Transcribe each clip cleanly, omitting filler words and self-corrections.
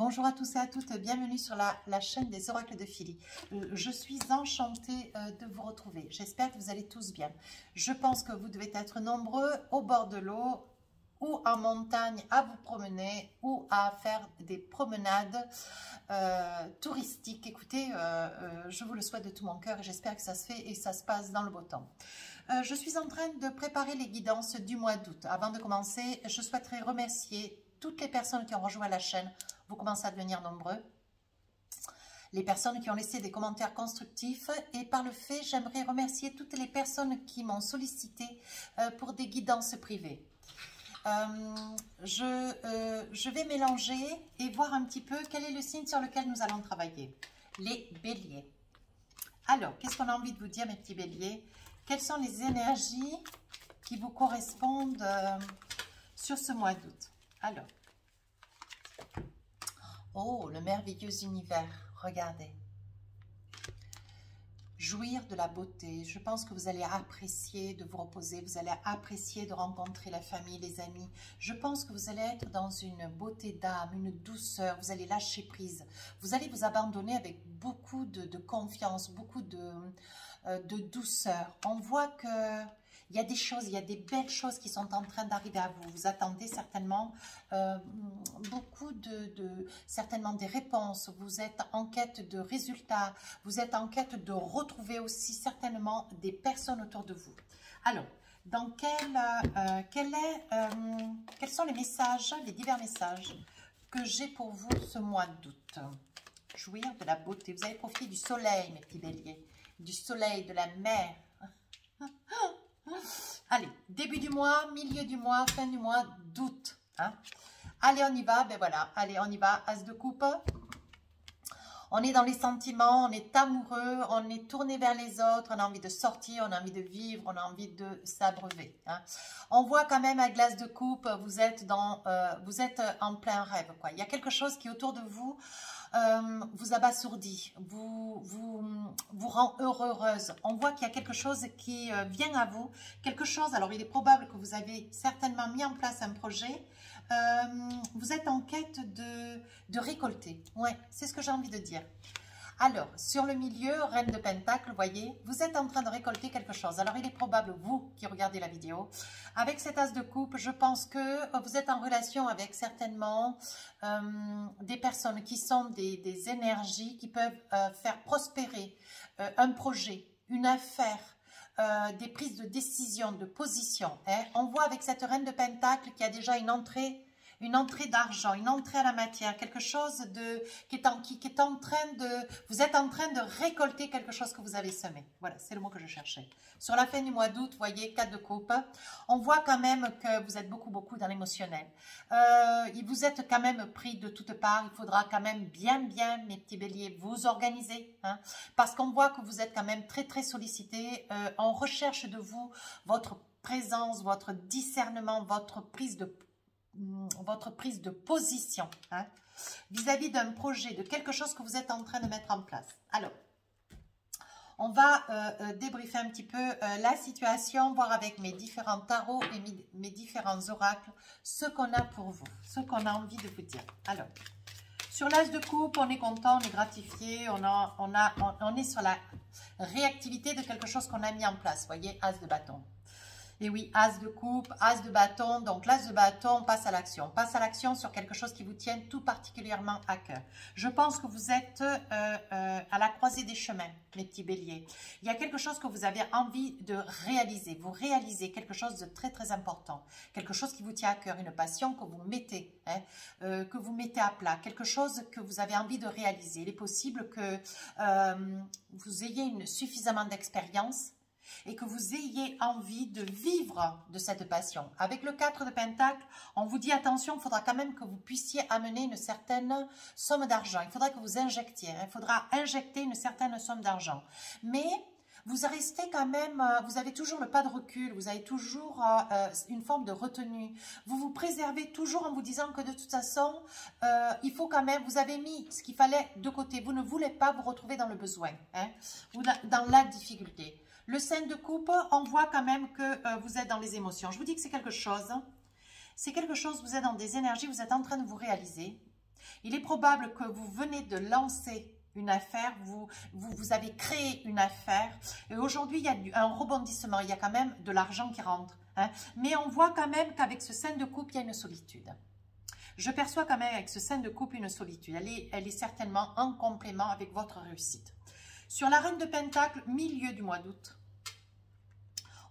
Bonjour à tous et à toutes, bienvenue sur la chaîne des oracles de Philly. Je suis enchantée de vous retrouver. J'espère que vous allez tous bien. Je pense que vous devez être nombreux au bord de l'eau ou en montagne à vous promener ou à faire des promenades touristiques. Écoutez, je vous le souhaite de tout mon cœur et j'espère que ça se fait et ça se passe dans le beau temps. Je suis en train de préparer les guidances du mois d'août. Avant de commencer, je souhaiterais remercier toutes les personnes qui ont rejoint la chaîne. Vous commencez à devenir nombreux. Les personnes qui ont laissé des commentaires constructifs. Et par le fait, j'aimerais remercier toutes les personnes qui m'ont sollicité pour des guidances privées. Je vais mélanger et voir un petit peu quel est le signe sur lequel nous allons travailler. Les béliers. Alors, qu'est-ce qu'on a envie de vous dire, mes petits béliers? Quelles sont les énergies qui vous correspondent sur ce mois d'août? Alors, oh, le merveilleux univers, regardez. Jouir de la beauté. Je pense que vous allez apprécier de vous reposer, vous allez apprécier de rencontrer la famille, les amis. Je pense que vous allez être dans une beauté d'âme, une douceur, vous allez lâcher prise. Vous allez vous abandonner avec beaucoup de confiance, beaucoup de douceur. On voit que il y a des choses, il y a des belles choses qui sont en train d'arriver à vous. Vous attendez certainement certainement des réponses. Vous êtes en quête de résultats. Vous êtes en quête de retrouver aussi certainement des personnes autour de vous. Alors, dans quels sont les messages, les divers messages que j'ai pour vous ce mois d'août? Jouir de la beauté. Vous allez profiter du soleil, mes petits béliers. Du soleil, de la mer. Allez, début du mois, milieu du mois, fin du mois d'août. Hein? Allez, on y va. Ben voilà, allez, on y va. As de coupe. On est dans les sentiments, on est amoureux, on est tourné vers les autres, on a envie de sortir, on a envie de vivre, on a envie de s'abreuver. Hein? On voit quand même à glace de coupe, vous êtes en plein rêve, quoi. Il y a quelque chose qui autour de vous vous abasourdit, vous rend heureuse. On voit qu'il y a quelque chose qui vient à vous, quelque chose. Alors, il est probable que vous avez certainement mis en place un projet. Vous êtes en quête de récolter. Ouais, c'est ce que j'ai envie de dire. Alors, sur le milieu, Reine de Pentacle, vous voyez, vous êtes en train de récolter quelque chose. Alors, il est probable, vous qui regardez la vidéo, avec cet as de coupe, je pense que vous êtes en relation avec certainement des personnes qui sont des énergies qui peuvent faire prospérer un projet, une affaire, des prises de décision, de position. Hein. On voit avec cette Reine de Pentacle qu'il y a déjà une entrée d'argent, une entrée à la matière, quelque chose qui est en train de, vous êtes en train de récolter quelque chose que vous avez semé. Voilà, c'est le mot que je cherchais. Sur la fin du mois d'août, vous voyez, 4 de coupe, on voit quand même que vous êtes beaucoup dans l'émotionnel. Vous êtes quand même pris de toutes parts, il faudra quand même bien, mes petits béliers, vous organiser, hein, parce qu'on voit que vous êtes quand même très sollicité, on recherche de vous votre présence, votre discernement, votre prise de position hein, vis-à-vis d'un projet, de quelque chose que vous êtes en train de mettre en place. Alors, on va débriefer un petit peu la situation, voir avec mes différents tarots et mes différents oracles ce qu'on a pour vous, ce qu'on a envie de vous dire. Alors, sur l'as de coupe, on est content, on est gratifié, on est sur la réactivité de quelque chose qu'on a mis en place. Vous voyez, as de bâton. Et oui, as de coupe, as de bâton. Donc, l'as de bâton passe à l'action. Passe à l'action sur quelque chose qui vous tienne tout particulièrement à cœur. Je pense que vous êtes à la croisée des chemins, mes petits béliers. Il y a quelque chose que vous avez envie de réaliser. Vous réalisez quelque chose de très important. Quelque chose qui vous tient à cœur. Une passion que vous mettez, hein, que vous mettez à plat. Quelque chose que vous avez envie de réaliser. Il est possible que vous ayez suffisamment d'expérience et que vous ayez envie de vivre de cette passion. Avec le 4 de Pentacle, on vous dit attention, il faudra quand même que vous puissiez amener une certaine somme d'argent. Il faudra que vous injectiez, il faudra injecter une certaine somme d'argent. Mais vous restez quand même, vous avez toujours le pas de recul, vous avez toujours une forme de retenue. Vous vous préservez toujours en vous disant que de toute façon, il faut quand même, vous avez mis ce qu'il fallait de côté. Vous ne voulez pas vous retrouver dans le besoin, hein, ou dans la difficulté. Le 5 de coupe, on voit quand même que vous êtes dans les émotions. Je vous dis que c'est quelque chose, vous êtes dans des énergies, vous êtes en train de vous réaliser. Il est probable que vous venez de lancer une affaire, vous avez créé une affaire et aujourd'hui il y a un rebondissement, il y a quand même de l'argent qui rentre. Hein, mais on voit quand même qu'avec ce 5 de coupe, il y a une solitude. Je perçois quand même avec ce 5 de coupe une solitude. Elle est certainement en complément avec votre réussite. Sur la reine de Pentacle, milieu du mois d'août,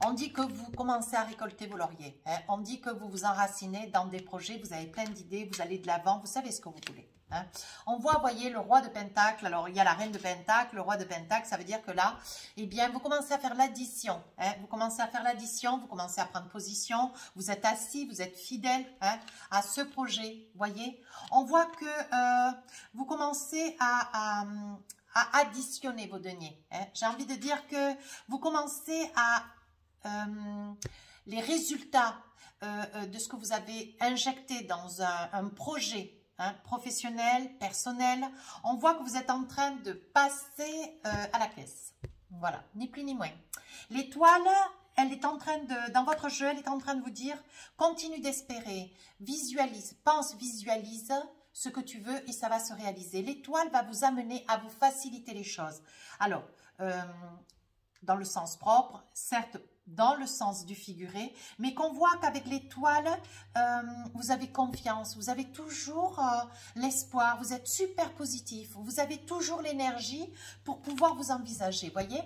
on dit que vous commencez à récolter vos lauriers. Hein, on dit que vous vous enracinez dans des projets, vous avez plein d'idées, vous allez de l'avant, vous savez ce que vous voulez. Hein. On voit, voyez, le roi de Pentacle, alors il y a la reine de Pentacle, le roi de Pentacle, ça veut dire que là, eh bien, vous commencez à faire l'addition. Hein, vous commencez à faire l'addition, vous commencez à prendre position, vous êtes assis, vous êtes fidèle hein, à ce projet, voyez. On voit que vous commencez à additionner vos deniers. Hein. J'ai envie de dire que vous commencez à... les résultats de ce que vous avez injecté dans un projet hein, professionnel, personnel, on voit que vous êtes en train de passer à la caisse. Voilà, ni plus ni moins. L'étoile, elle est en train de, dans votre jeu, elle est en train de vous dire, continue d'espérer, visualise, pense, visualise ce que tu veux et ça va se réaliser. L'étoile va vous amener à vous faciliter les choses. Alors, dans le sens propre, certes, dans le sens du figuré, mais qu'on voit qu'avec l'étoile, vous avez confiance, vous avez toujours l'espoir, vous êtes super positif, vous avez toujours l'énergie pour pouvoir vous envisager, voyez.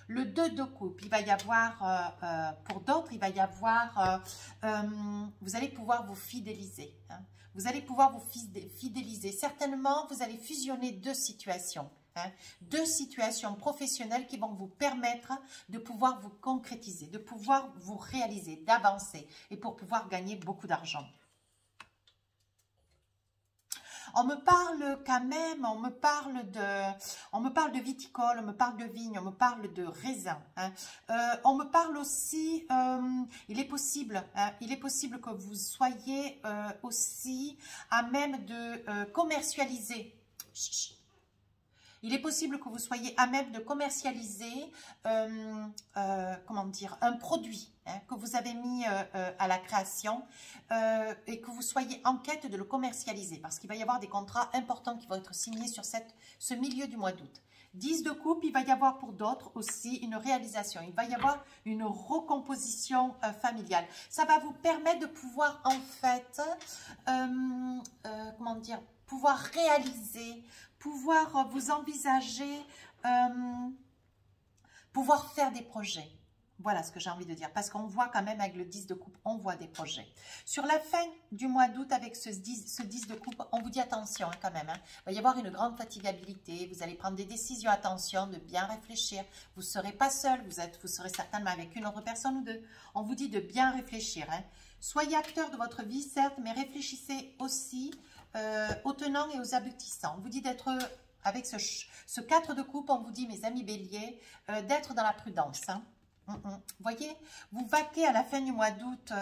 Le 2 de coupe, il va y avoir, pour d'autres, il va y avoir, vous allez pouvoir vous fidéliser, hein. Vous allez pouvoir vous fidéliser, certainement vous allez fusionner deux situations. Hein, deux situations professionnelles qui vont vous permettre de pouvoir vous concrétiser, de pouvoir vous réaliser, d'avancer et pour pouvoir gagner beaucoup d'argent. On me parle quand même, on me parle de viticole, on me parle de vigne, on me parle de raisin. Hein. On me parle aussi, il est possible que vous soyez aussi à même de commercialiser. Il est possible que vous soyez à même de commercialiser, comment dire, un produit hein, que vous avez mis à la création et que vous soyez en quête de le commercialiser parce qu'il va y avoir des contrats importants qui vont être signés sur ce milieu du mois d'août. 10 de coupe, il va y avoir pour d'autres aussi une réalisation. Il va y avoir une recomposition familiale. Ça va vous permettre de pouvoir en fait, comment dire, pouvoir réaliser, pouvoir vous envisager, pouvoir faire des projets. Voilà ce que j'ai envie de dire. Parce qu'on voit quand même avec le 10 de coupe, on voit des projets. Sur la fin du mois d'août, avec ce 10 de coupe, on vous dit attention hein, quand même. Hein. Il va y avoir une grande fatigabilité. Vous allez prendre des décisions. Attention de bien réfléchir. Vous ne serez pas seul. Vous serez certainement avec une autre personne ou deux. On vous dit de bien réfléchir. Hein. Soyez acteur de votre vie, certes, mais réfléchissez aussi aux tenants et aux aboutissants. On vous dit d'être, avec ce 4 de coupe, on vous dit, mes amis béliers, d'être dans la prudence. Hein. Voyez, vous vaquez à la fin du mois d'août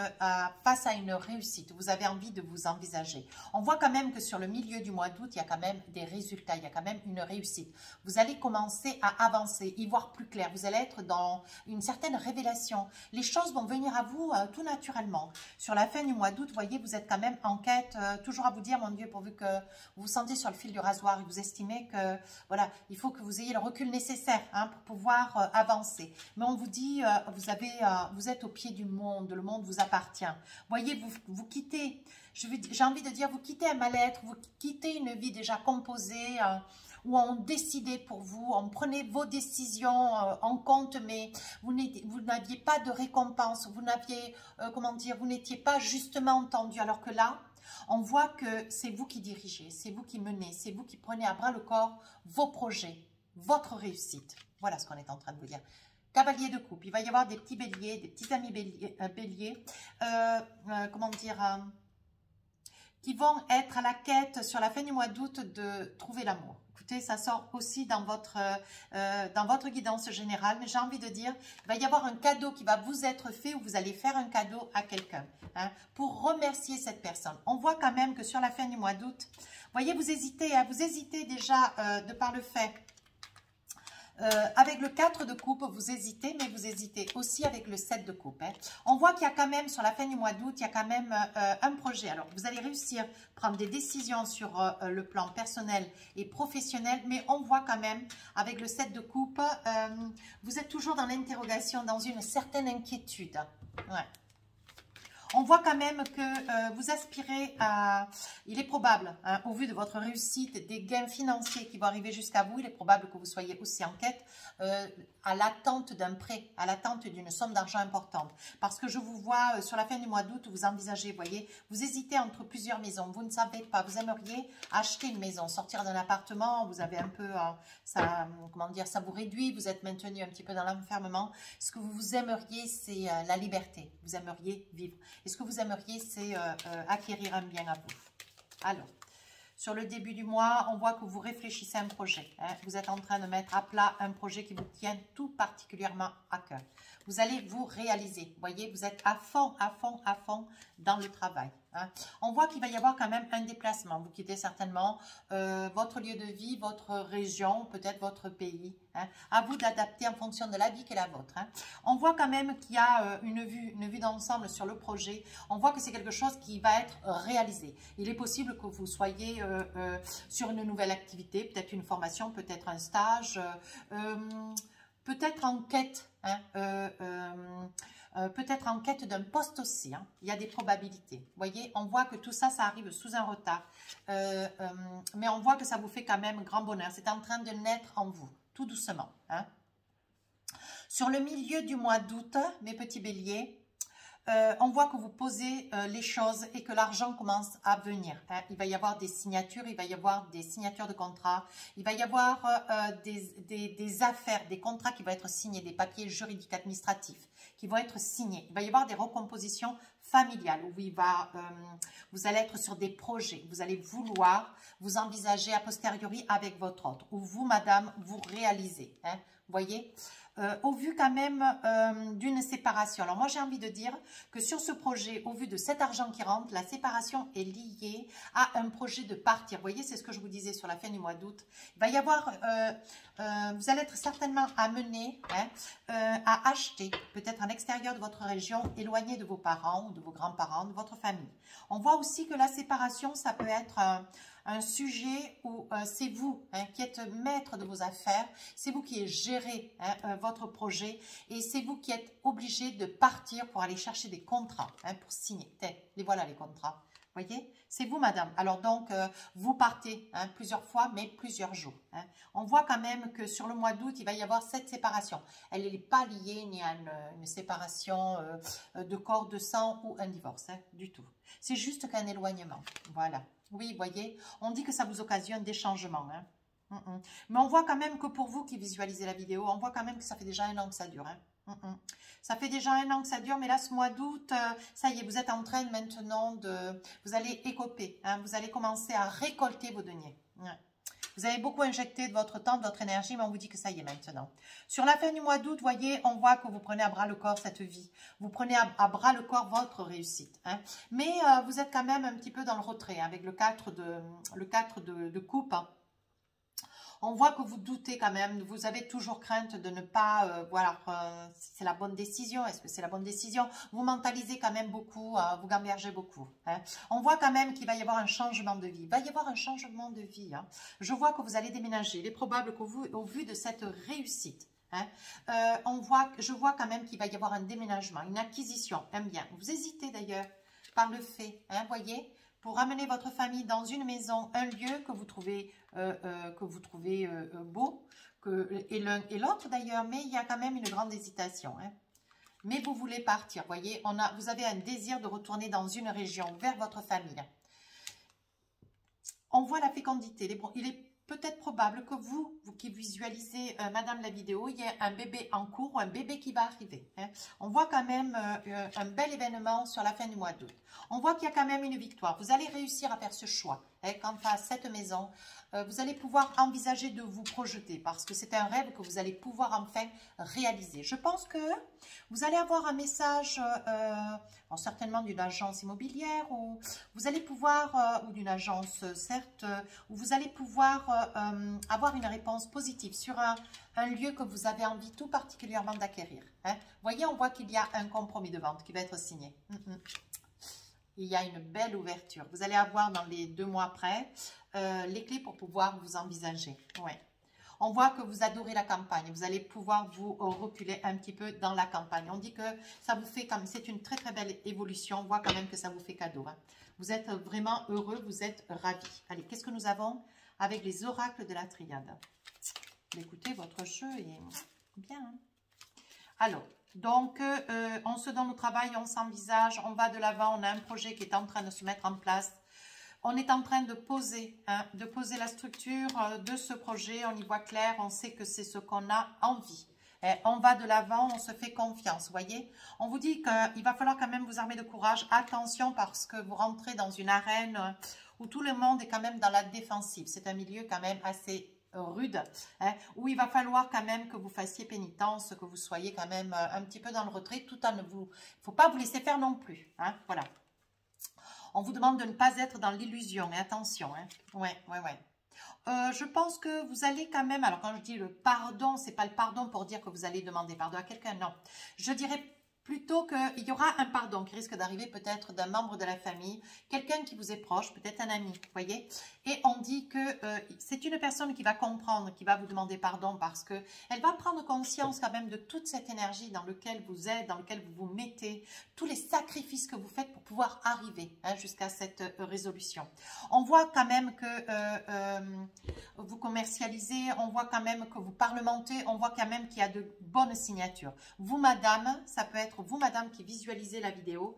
face à une réussite. Vous avez envie de vous envisager. On voit quand même que sur le milieu du mois d'août, il y a quand même des résultats, il y a quand même une réussite. Vous allez commencer à avancer, y voir plus clair. Vous allez être dans une certaine révélation. Les choses vont venir à vous tout naturellement. Sur la fin du mois d'août, voyez, vous êtes quand même en quête, toujours à vous dire, mon Dieu, pourvu que vous vous sentez sur le fil du rasoir et vous estimez que, voilà, il faut que vous ayez le recul nécessaire hein, pour pouvoir avancer. Mais on vous dit, vous êtes au pied du monde, le monde vous appartient. Voyez, vous quittez, j'ai envie de dire, vous quittez un mal-être, vous quittez une vie déjà composée, où on décidait pour vous, on prenait vos décisions en compte, mais vous n'aviez pas de récompense, vous n'aviez, comment dire, vous n'étiez pas justement entendu, alors que là, on voit que c'est vous qui dirigez, c'est vous qui menez, c'est vous qui prenez à bras le corps vos projets, votre réussite. Voilà ce qu'on est en train de vous dire. Cavalier de coupe, il va y avoir des petits béliers, des petits amis béliers, comment dire, qui vont être à la quête sur la fin du mois d'août de trouver l'amour. Écoutez, ça sort aussi dans votre guidance générale, mais j'ai envie de dire, il va y avoir un cadeau qui va vous être fait ou vous allez faire un cadeau à quelqu'un hein, pour remercier cette personne. On voit quand même que sur la fin du mois d'août, voyez, vous hésitez déjà de par le fait Avec le 4 de coupe, vous hésitez, mais vous hésitez aussi avec le 7 de coupe. Hein. On voit qu'il y a quand même, sur la fin du mois d'août, il y a quand même un projet. Alors, vous allez réussir à prendre des décisions sur le plan personnel et professionnel, mais on voit quand même, avec le 7 de coupe, vous êtes toujours dans l'interrogation, dans une certaine inquiétude. Ouais. On voit quand même que vous aspirez à... Il est probable, hein, au vu de votre réussite, des gains financiers qui vont arriver jusqu'à vous, il est probable que vous soyez aussi en quête à l'attente d'un prêt, à l'attente d'une somme d'argent importante. Parce que je vous vois sur la fin du mois d'août, vous envisagez, vous voyez, vous hésitez entre plusieurs maisons, vous ne savez pas, vous aimeriez acheter une maison, sortir d'un appartement, vous avez un peu, ça, comment dire, ça vous réduit, vous êtes maintenu un petit peu dans l'enfermement. Ce que vous aimeriez, c'est la liberté, vous aimeriez vivre. Et ce que vous aimeriez, c'est acquérir un bien à vous. Alors, sur le début du mois, on voit que vous réfléchissez à un projet. Hein. Vous êtes en train de mettre à plat un projet qui vous tient tout particulièrement à cœur. Vous allez vous réaliser. Vous voyez, vous êtes à fond dans le travail. Hein. On voit qu'il va y avoir quand même un déplacement. Vous quittez certainement votre lieu de vie, votre région, peut-être votre pays. Hein. À vous d'adapter en fonction de la vie qui est la vôtre. Hein. On voit quand même qu'il y a une vue d'ensemble sur le projet. On voit que c'est quelque chose qui va être réalisé. Il est possible que vous soyez sur une nouvelle activité, peut-être une formation, peut-être un stage, peut-être en quête, hein, peut-être en quête d'un poste aussi. Hein. Il y a des probabilités. Vous voyez, on voit que tout ça, ça arrive sous un retard. Mais on voit que ça vous fait quand même grand bonheur. C'est en train de naître en vous, tout doucement. Hein. Sur le milieu du mois d'août, mes petits béliers, on voit que vous posez les choses et que l'argent commence à venir. Hein. Il va y avoir des signatures, il va y avoir des signatures de contrats, il va y avoir des affaires, des contrats qui vont être signés, des papiers juridiques administratifs qui vont être signés. Il va y avoir des recompositions familiales où vous allez être sur des projets, vous allez vouloir vous envisager a posteriori avec votre autre, où vous, madame, vous réalisez. Hein. Vous voyez, au vu quand même d'une séparation. Alors moi j'ai envie de dire que sur ce projet, au vu de cet argent qui rentre, la séparation est liée à un projet de partir. Vous voyez, c'est ce que je vous disais sur la fin du mois d'août. Il va y avoir, vous allez être certainement amené à acheter, peut-être à l'extérieur de votre région, éloigné de vos parents ou de vos grands-parents, de votre famille. On voit aussi que la séparation, ça peut être un sujet où c'est vous qui êtes maître de vos affaires, c'est vous qui gérez votre projet et c'est vous qui êtes obligé de partir pour aller chercher des contrats, pour signer. Les voilà les contrats. Vous voyez, c'est vous, madame. Alors donc, vous partez plusieurs fois, mais plusieurs jours. Hein. On voit quand même que sur le mois d'août, il va y avoir cette séparation. Elle n'est pas liée ni à une séparation de corps, de sang ou un divorce, du tout. C'est juste qu'un éloignement. Voilà. Oui, vous voyez, on dit que ça vous occasionne des changements. Hein. Mais on voit quand même que pour vous qui visualisez la vidéo, on voit quand même que ça fait déjà 1 an que ça dure. Hein. Ça fait déjà 1 an que ça dure, mais là, ce mois d'août, ça y est, vous êtes en train maintenant de... Vous allez écoper, hein, vous allez commencer à récolter vos deniers. Ouais. Vous avez beaucoup injecté de votre temps, de votre énergie, mais on vous dit que ça y est maintenant. Sur la fin du mois d'août, voyez, on voit que vous prenez à bras le corps cette vie. Vous prenez à bras le corps votre réussite. Hein. Mais vous êtes quand même un petit peu dans le retrait, hein, avec le 4 de coupe. Hein. On voit que vous doutez quand même, vous avez toujours crainte de ne pas, voilà, si c'est la bonne décision, est-ce que c'est la bonne décision? Vous mentalisez quand même beaucoup, vous gambergez beaucoup. Hein. On voit quand même qu'il va y avoir un changement de vie. Il va y avoir un changement de vie. Hein. Je vois que vous allez déménager. Il est probable que vous, au vu de cette réussite, hein, je vois quand même qu'il va y avoir un déménagement, une acquisition, un bien. Vous hésitez d'ailleurs par le fait, hein, voyez, pour ramener votre famille dans une maison, un lieu que vous trouvez beau, et l'un et l'autre d'ailleurs, mais il y a quand même une grande hésitation. Hein. Mais vous voulez partir, voyez, vous avez un désir de retourner dans une région, vers votre famille. On voit la fécondité, il est peut-être probable que vous qui visualisez, madame, la vidéo, il y a un bébé en cours ou un bébé qui va arriver. Hein. On voit quand même un bel événement sur la fin du mois d'août. On voit qu'il y a quand même une victoire. Vous allez réussir à faire ce choix. quant à cette maison, vous allez pouvoir envisager de vous projeter parce que c'est un rêve que vous allez pouvoir enfin réaliser. Je pense que vous allez avoir un message, certainement d'une agence immobilière ou vous allez pouvoir, ou d'une agence certes, où vous allez pouvoir avoir une réponse positive sur un lieu que vous avez envie tout particulièrement d'acquérir. Vous voyez, on voit qu'il y a un compromis de vente qui va être signé. Il y a une belle ouverture. Vous allez avoir dans les 2 mois après les clés pour pouvoir vous envisager. Ouais. On voit que vous adorez la campagne. Vous allez pouvoir vous reculer un petit peu dans la campagne. On dit que ça vous fait comme c'est une très très belle évolution. On voit quand même que ça vous fait cadeau. Vous êtes vraiment heureux, vous êtes ravis. Allez, qu'est-ce que nous avons avec les oracles de la triade? Écoutez, votre jeu est bien. Alors, donc, on se donne au travail, on s'envisage, on va de l'avant, on a un projet qui est en train de se mettre en place. On est en train de poser la structure de ce projet, on y voit clair, on sait que c'est ce qu'on a envie. On va de l'avant, on se fait confiance, vous voyez. On vous dit qu'il va falloir quand même vous armer de courage. Attention parce que vous rentrez dans une arène où tout le monde est quand même dans la défensive. C'est un milieu quand même assez rude, où il va falloir quand même que vous fassiez pénitence, que vous soyez quand même un petit peu dans le retrait, tout en ne vous... Il ne faut pas vous laisser faire non plus, voilà. On vous demande de ne pas être dans l'illusion, mais attention, ouais. Je pense que vous allez quand même, alors quand je dis le pardon, c'est pas le pardon pour dire que vous allez demander pardon à quelqu'un, non. Je dirais plutôt qu'il y aura un pardon qui risque d'arriver peut-être d'un membre de la famille, quelqu'un qui vous est proche, peut-être un ami, vous voyez. Et on dit que c'est une personne qui va comprendre, qui va vous demander pardon parce qu'elle va prendre conscience quand même de toute cette énergie dans laquelle vous êtes, dans laquelle vous vous mettez, tous les sacrifices que vous faites pour pouvoir arriver jusqu'à cette résolution. On voit quand même que vous commercialisez, on voit quand même que vous parlementez, on voit quand même qu'il y a de bonnes signatures. Vous, madame, ça peut être vous, madame, qui visualisez la vidéo.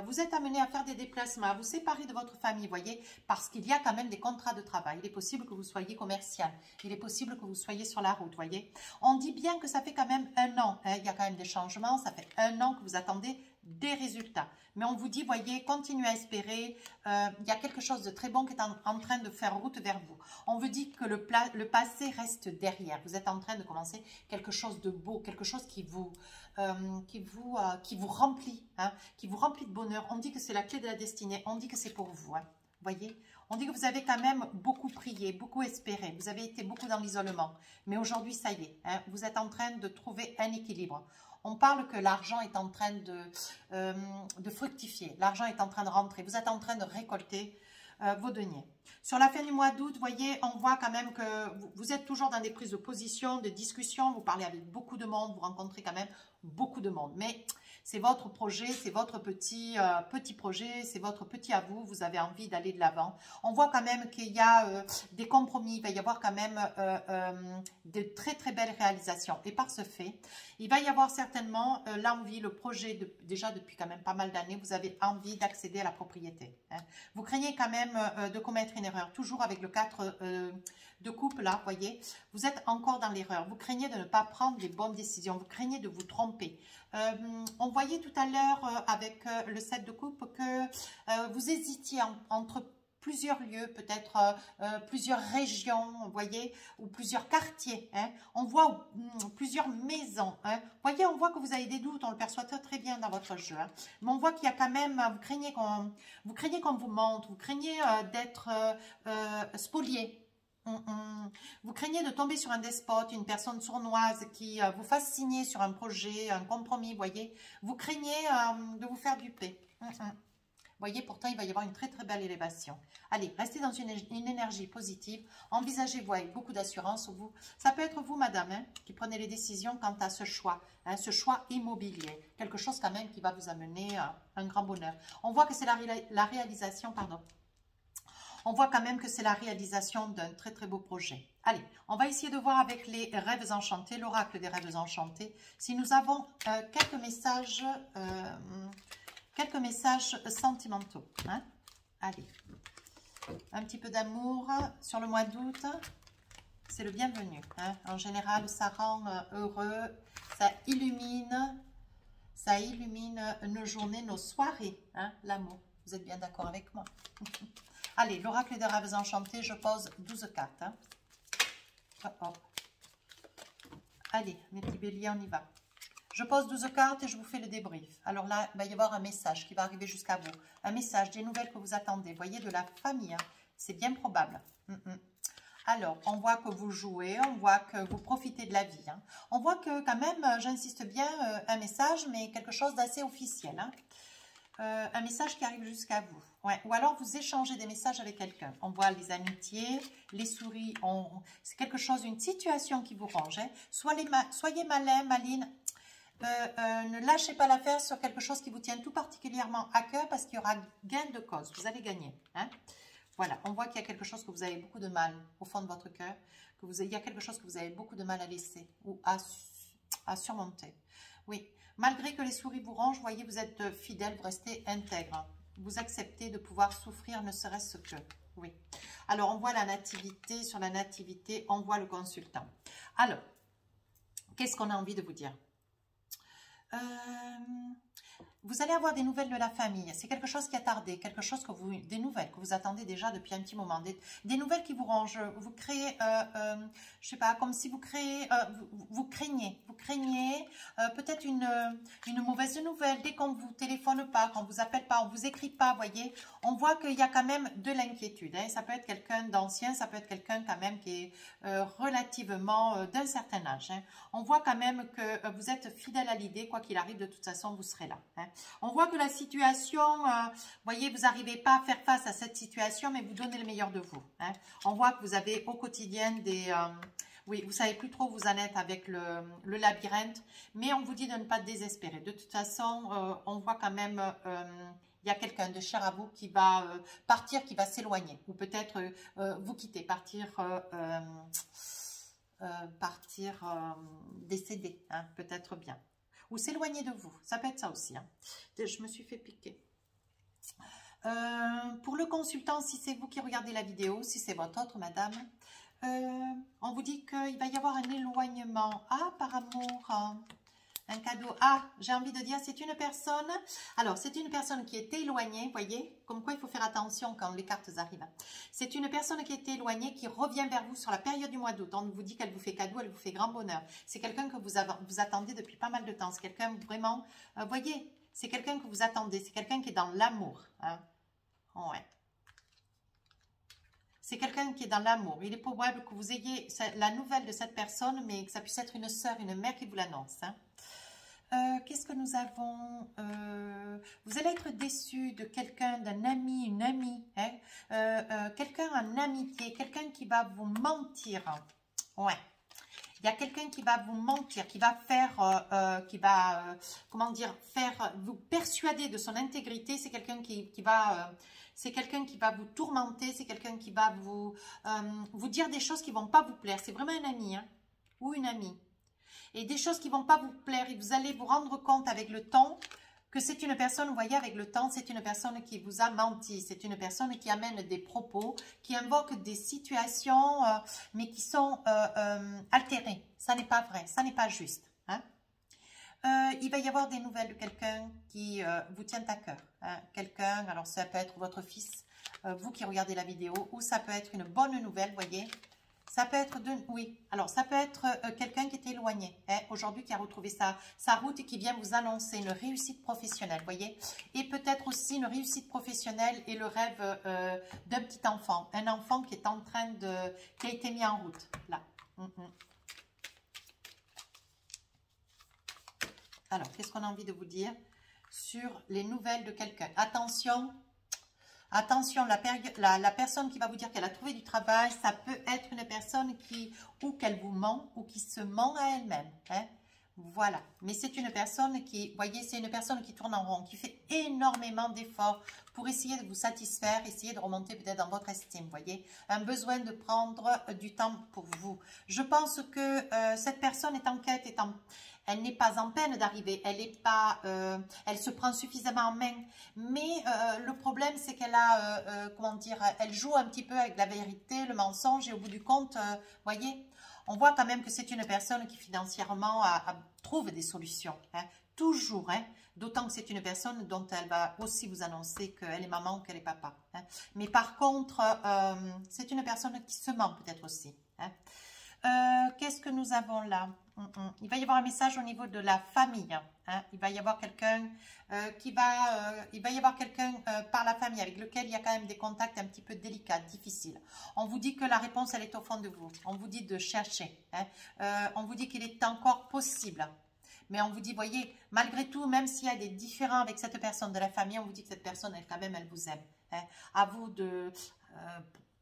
Vous êtes amené à faire des déplacements, à vous séparer de votre famille, voyez, parce qu'il y a quand même des contrats de travail. Il est possible que vous soyez commercial, il est possible que vous soyez sur la route, voyez. On dit bien que ça fait quand même 1 an, il y a quand même des changements, ça fait 1 an que vous attendez des résultats. Mais on vous dit, voyez, continuez à espérer, il y a quelque chose de très bon qui est en train de faire route vers vous. On vous dit que le passé reste derrière. Vous êtes en train de commencer quelque chose de beau, quelque chose qui vous remplit, qui vous remplit de bonheur. On dit que c'est la clé de la destinée, on dit que c'est pour vous, voyez. On dit que vous avez quand même beaucoup prié, beaucoup espéré, vous avez été beaucoup dans l'isolement. Mais aujourd'hui, ça y est, vous êtes en train de trouver un équilibre. On parle que l'argent est en train de fructifier, l'argent est en train de rentrer, vous êtes en train de récolter vos deniers. Sur la fin du mois d'août, vous voyez, on voit quand même que vous êtes toujours dans des prises de position, de discussions, vous parlez avec beaucoup de monde, vous rencontrez quand même beaucoup de monde. Mais c'est votre projet, c'est votre petit projet, c'est votre petit à vous, vous avez envie d'aller de l'avant. On voit quand même qu'il y a des compromis, il va y avoir quand même de très très belles réalisations. Et par ce fait, il va y avoir certainement l'envie, le projet, déjà depuis quand même pas mal d'années, vous avez envie d'accéder à la propriété. Vous craignez quand même de commettre une erreur, toujours avec le 4 de coupe là, voyez, vous êtes encore dans l'erreur, vous craignez de ne pas prendre les bonnes décisions, vous craignez de vous tromper. On voyait tout à l'heure avec le 7 de coupe que vous hésitiez entre plusieurs lieux, peut-être plusieurs régions, vous voyez, ou plusieurs quartiers. On voit plusieurs maisons. Vous voyez, on voit que vous avez des doutes, on le perçoit très bien dans votre jeu. Mais on voit qu'il y a quand même, vous craignez qu'on vous mente, vous craignez d'être spolié. Vous craignez de tomber sur un despote, une personne sournoise qui vous fasse signer sur un projet, un compromis, vous voyez. Vous craignez de vous faire duper. Vous voyez, pourtant, il va y avoir une très très belle élévation. Allez, restez dans une énergie positive. Envisagez-vous avec beaucoup d'assurance. Ça peut être vous, madame, qui prenez les décisions quant à ce choix immobilier. Quelque chose quand même qui va vous amener un grand bonheur. On voit que c'est la réalisation, pardon. On voit quand même que c'est la réalisation d'un très très beau projet. Allez, on va essayer de voir avec les rêves enchantés, l'oracle des rêves enchantés, si nous avons quelques messages sentimentaux. Allez, un petit peu d'amour sur le mois d'août, c'est le bienvenu. En général, ça rend heureux, ça illumine nos journées, nos soirées, l'amour. Vous êtes bien d'accord avec moi? Allez, l'oracle des rêves enchantés, je pose 12 cartes. Hein. Oh, oh. Allez, mes petits béliers, on y va. Je pose 12 cartes et je vous fais le débrief. Alors là, il va y avoir un message qui va arriver jusqu'à vous. Un message, des nouvelles que vous attendez. Vous voyez, de la famille. Hein. C'est bien probable. Alors, on voit que vous jouez, on voit que vous profitez de la vie. Hein. On voit que quand même, j'insiste bien, un message, mais quelque chose d'assez officiel. Hein. Un message qui arrive jusqu'à vous. Ouais. Ou alors, vous échangez des messages avec quelqu'un. On voit les amitiés, les souris. C'est quelque chose, une situation qui vous range. Hein. Soyez malin, maline. Ne lâchez pas l'affaire sur quelque chose qui vous tient tout particulièrement à cœur parce qu'il y aura gain de cause. Vous allez gagner. Hein. Voilà, on voit qu'il y a quelque chose que vous avez beaucoup de mal au fond de votre cœur. Il y a quelque chose que vous avez beaucoup de mal à laisser ou à surmonter. Oui, malgré que les souris vous rangent, vous voyez, vous êtes fidèle, vous restez intègre. Vous acceptez de pouvoir souffrir, ne serait-ce que. Oui. Alors, on voit la nativité. Sur la nativité, on voit le consultant. Alors, qu'est-ce qu'on a envie de vous dire? Vous allez avoir des nouvelles de la famille. C'est quelque chose qui a tardé, des nouvelles que vous attendez déjà depuis un petit moment. Des nouvelles qui vous rangent. Vous créez, je sais pas, comme si vous créez, vous craignez peut-être une mauvaise nouvelle. Dès qu'on ne vous téléphone pas, qu'on ne vous appelle pas, on ne vous écrit pas, voyez. On voit qu'il y a quand même de l'inquiétude. Hein. Ça peut être quelqu'un d'ancien, ça peut être quelqu'un quand même qui est relativement d'un certain âge. Hein. On voit quand même que vous êtes fidèle à l'idée, quoi qu'il arrive, de toute façon, vous serez là. Hein. On voit que la situation, voyez, vous n'arrivez pas à faire face à cette situation, mais vous donnez le meilleur de vous. Hein. On voit que vous avez au quotidien des... oui, vous ne savez plus trop où vous en êtes avec le labyrinthe, mais on vous dit de ne pas désespérer. De toute façon, on voit quand même... il y a quelqu'un de cher à vous qui va partir, qui va s'éloigner, ou peut-être vous quitter, partir décéder, hein, peut-être bien. Ou s'éloigner de vous, ça peut être ça aussi. Hein. Je me suis fait piquer. Pour le consultant, si c'est vous qui regardez la vidéo, si c'est votre autre madame, on vous dit qu'il va y avoir un éloignement. Ah, par amour, hein. Un cadeau. Ah, j'ai envie de dire, c'est une personne. Alors, c'est une personne qui est éloignée, vous voyez, comme quoi il faut faire attention quand les cartes arrivent. C'est une personne qui est éloignée, qui revient vers vous sur la période du mois d'août. On vous dit qu'elle vous fait cadeau, elle vous fait grand bonheur. C'est quelqu'un que vous attendez depuis pas mal de temps. C'est quelqu'un vraiment, vous voyez, c'est quelqu'un que vous attendez. C'est quelqu'un qui est dans l'amour. Hein. Ouais. C'est quelqu'un qui est dans l'amour. Il est probable que vous ayez la nouvelle de cette personne, mais que ça puisse être une sœur, une mère qui vous l'annonce. Hein. Qu'est-ce que nous avons? Vous allez être déçu de quelqu'un, d'un ami, une amie. Hein? Quelqu'un en amitié, quelqu'un qui va vous mentir. Ouais. Il y a quelqu'un qui va vous mentir, qui va faire, comment dire, vous persuader de son intégrité. C'est quelqu'un qui va... c'est quelqu'un qui va vous tourmenter, c'est quelqu'un qui va vous dire des choses qui ne vont pas vous plaire. C'est vraiment un ami, hein, ou une amie. Et des choses qui ne vont pas vous plaire. Et vous allez vous rendre compte avec le temps que c'est une personne, vous voyez, avec le temps, c'est une personne qui vous a menti. C'est une personne qui amène des propos, qui invoque des situations, mais qui sont altérées. Ça n'est pas vrai, ça n'est pas juste. Hein? Il va y avoir des nouvelles de quelqu'un qui vous tient à cœur. Hein? Quelqu'un, alors ça peut être votre fils, vous qui regardez la vidéo, ou ça peut être une bonne nouvelle, vous voyez. Ça peut être, oui, alors ça peut être quelqu'un qui est éloigné, hein, aujourd'hui qui a retrouvé sa route et qui vient vous annoncer une réussite professionnelle, vous voyez. Et peut-être aussi une réussite professionnelle et le rêve d'un petit enfant. Un enfant qui est en train qui a été mis en route, là. Alors, qu'est-ce qu'on a envie de vous dire sur les nouvelles de quelqu'un? Attention, attention, la personne qui va vous dire qu'elle a trouvé du travail, ça peut être une personne ou qu'elle vous ment, ou qui se ment à elle-même. Hein? Voilà. Mais c'est une personne qui, vous voyez, c'est une personne qui tourne en rond, qui fait énormément d'efforts pour essayer de vous satisfaire, essayer de remonter peut-être dans votre estime, vous voyez. Un besoin de prendre du temps pour vous. Je pense que cette personne est en quête, elle n'est pas en peine d'arriver, elle se prend suffisamment en main, mais le problème c'est qu'elle a, comment dire, elle joue un petit peu avec la vérité, le mensonge, et au bout du compte, voyez, on voit quand même que c'est une personne qui financièrement trouve des solutions, hein, toujours, hein, D'autant que c'est une personne dont elle va aussi vous annoncer qu'elle est maman ou qu'elle est papa. Hein. Mais par contre, c'est une personne qui se ment peut-être aussi. Hein. Qu'est-ce que nous avons là? Il va y avoir un message au niveau de la famille. Hein. Il va y avoir quelqu'un par la famille avec lequel il y a quand même des contacts un petit peu délicats, difficiles. On vous dit que la réponse, elle est au fond de vous. On vous dit de chercher. Hein. On vous dit qu'il est encore possible. Mais on vous dit, voyez, malgré tout, même s'il y a des différends avec cette personne de la famille, on vous dit que cette personne, elle, quand même, elle vous aime. Hein. À vous de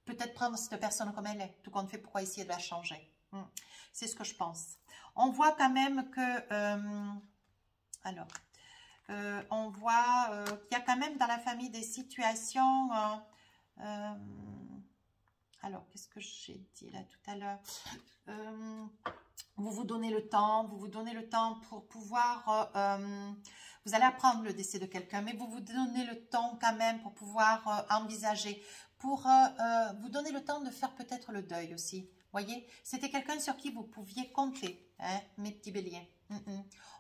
peut-être prendre cette personne comme elle est, tout compte fait, pourquoi essayer de la changer. C'est ce que je pense. On voit quand même que, on voit qu'il y a quand même dans la famille des situations, alors, qu'est-ce que j'ai dit là tout à l'heure? Vous vous donnez le temps, pour pouvoir, vous allez apprendre le décès de quelqu'un, mais vous vous donnez le temps quand même pour pouvoir envisager, pour vous donner le temps de faire peut-être le deuil aussi. Voyez, c'était quelqu'un sur qui vous pouviez compter, hein, mes petits béliers.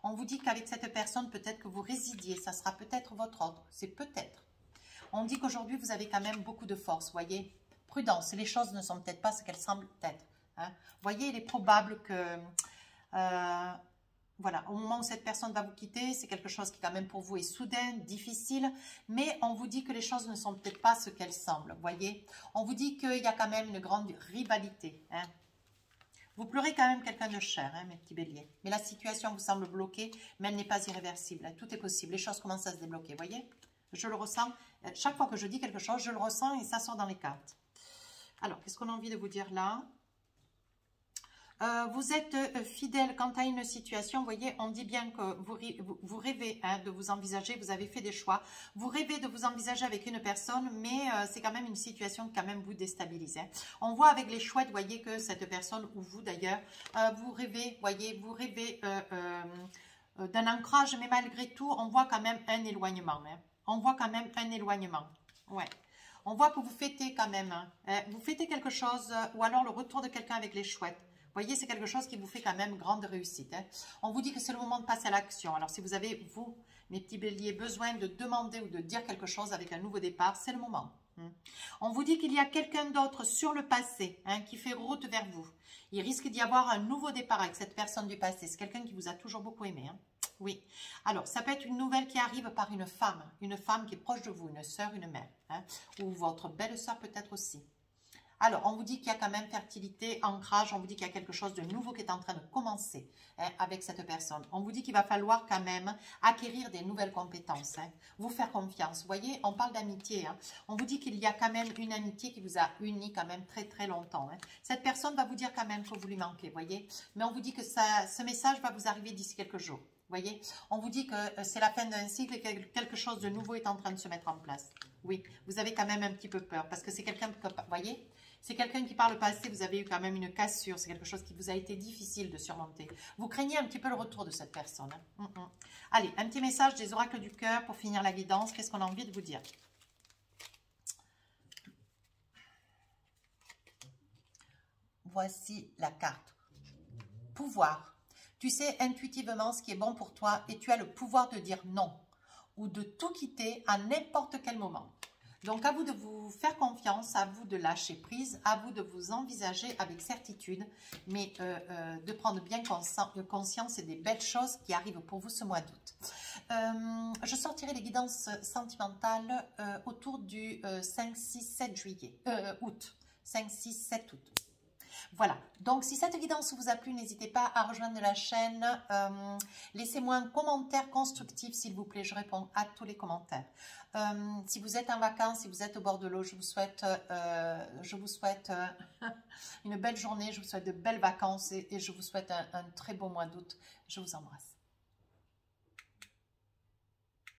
On vous dit qu'avec cette personne, peut-être que vous résidiez, ça sera peut-être votre ordre, c'est peut-être. On dit qu'aujourd'hui, vous avez quand même beaucoup de force, voyez. Prudence, les choses ne sont peut-être pas ce qu'elles semblent être. Hein. Voyez, il est probable que, voilà, au moment où cette personne va vous quitter, c'est quelque chose qui quand même pour vous est soudain, difficile, mais on vous dit que les choses ne sont peut-être pas ce qu'elles semblent, voyez. On vous dit qu'il y a quand même une grande rivalité. Hein. Vous pleurez quand même quelqu'un de cher, hein, mes petits béliers. Mais la situation vous semble bloquée, mais elle n'est pas irréversible. Hein. Tout est possible, les choses commencent à se débloquer, voyez. Je le ressens, chaque fois que je dis quelque chose, je le ressens et ça sort dans les cartes. Alors, qu'est-ce qu'on a envie de vous dire là? Vous êtes fidèle quant à une situation, vous voyez, on dit bien que vous rêvez hein, de vous envisager, vous avez fait des choix, vous rêvez de vous envisager avec une personne, mais c'est quand même une situation qui quand même vous déstabilise. Hein. On voit avec les chouettes, vous voyez que cette personne, ou vous d'ailleurs, vous rêvez, voyez, vous rêvez d'un ancrage, mais malgré tout, on voit quand même un éloignement. Hein. On voit quand même un éloignement, ouais. On voit que vous fêtez quand même, hein. Vous fêtez quelque chose, ou alors le retour de quelqu'un avec les chouettes. Vous voyez, c'est quelque chose qui vous fait quand même grande réussite. Hein. On vous dit que c'est le moment de passer à l'action. Alors, si vous avez, vous, mes petits béliers, besoin de demander ou de dire quelque chose avec un nouveau départ, c'est le moment. On vous dit qu'il y a quelqu'un d'autre sur le passé hein, qui fait route vers vous. Il risque d'y avoir un nouveau départ avec cette personne du passé. C'est quelqu'un qui vous a toujours beaucoup aimé. Hein. Oui. Alors, ça peut être une nouvelle qui arrive par une femme qui est proche de vous, une sœur, une mère. Hein, ou votre belle-sœur peut-être aussi. Alors, on vous dit qu'il y a quand même fertilité, ancrage, on vous dit qu'il y a quelque chose de nouveau qui est en train de commencer hein, avec cette personne. On vous dit qu'il va falloir quand même acquérir des nouvelles compétences, hein, vous faire confiance. Vous voyez, on parle d'amitié. Hein. On vous dit qu'il y a quand même une amitié qui vous a unis quand même très très longtemps. Hein. Cette personne va vous dire quand même que vous lui manquez, vous voyez. Mais on vous dit que ce message va vous arriver d'ici quelques jours. Voyez, on vous dit que c'est la fin d'un cycle et que quelque chose de nouveau est en train de se mettre en place. Oui, vous avez quand même un petit peu peur parce que c'est quelqu'un que, vous voyez, c'est quelqu'un qui par le passé, vous avez eu quand même une cassure, c'est quelque chose qui vous a été difficile de surmonter. Vous craignez un petit peu le retour de cette personne. Hein. Allez, un petit message des oracles du cœur pour finir la guidance. Qu'est-ce qu'on a envie de vous dire? Voici la carte. Pouvoir. Tu sais intuitivement ce qui est bon pour toi et tu as le pouvoir de dire non ou de tout quitter à n'importe quel moment. Donc, à vous de vous faire confiance, à vous de lâcher prise, à vous de vous envisager avec certitude, mais de prendre bien conscience des belles choses qui arrivent pour vous ce mois d'août. Je sortirai les guidances sentimentales autour du 5, 6, 7 juillet, août. 5, 6, 7 août. Voilà, donc si cette guidance vous a plu, n'hésitez pas à rejoindre la chaîne. Laissez-moi un commentaire constructif, s'il vous plaît, je réponds à tous les commentaires. Si vous êtes en vacances, si vous êtes au bord de l'eau, je vous souhaite une belle journée, je vous souhaite de belles vacances et je vous souhaite un très beau mois d'août. Je vous embrasse.